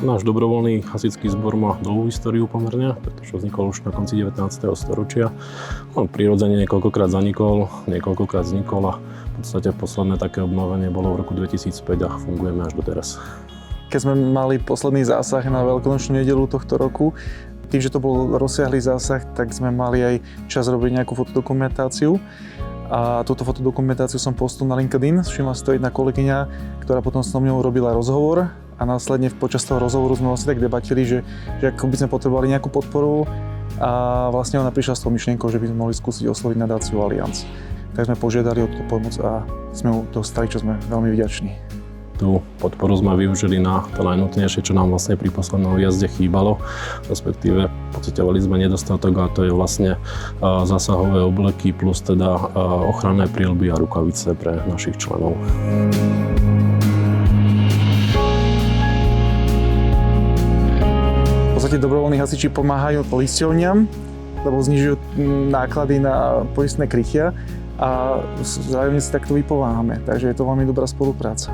Náš dobrovoľný hasičský zbor má dlhú históriu pomerne, pretože vznikol už na konci 19. storočia. On prirodzene niekoľkokrát zanikol, niekoľkokrát vznikol a v podstate posledné také obnovenie bolo v roku 2005 a fungujeme až doteraz. Keď sme mali posledný zásah na veľkonočnú nedeľu tohto roku, tým, že to bol rozsiahlý zásah, tak sme mali aj čas robiť nejakú fotodokumentáciu. A túto fotodokumentáciu som postul na LinkedIn. Všimla si to jedna kolegyňa, ktorá potom s mnou robila rozhovor a následne počas toho rozhovoru sme vlastne tak debatili, že ako by sme potrebovali nejakú podporu a vlastne ona prišla s tou myšlienkou, že by sme mohli skúsiť osloviť nadáciu Allianz. Tak sme požiadali o tú pomoc a sme ju dostali, čo sme veľmi vďační. Tú podporu sme využili na to najnutnejšie, čo nám vlastne pri poslednom výjazde chýbalo, respektíve pociťovali sme nedostatok a to je vlastne zásahové obleky plus teda ochranné príľby a rukavice pre našich členov. V podstate dobrovoľní hasiči pomáhajú poisťovniam, lebo znižujú náklady na poistné krytia a vzájomne si takto vypomáhame, takže je to veľmi dobrá spolupráca.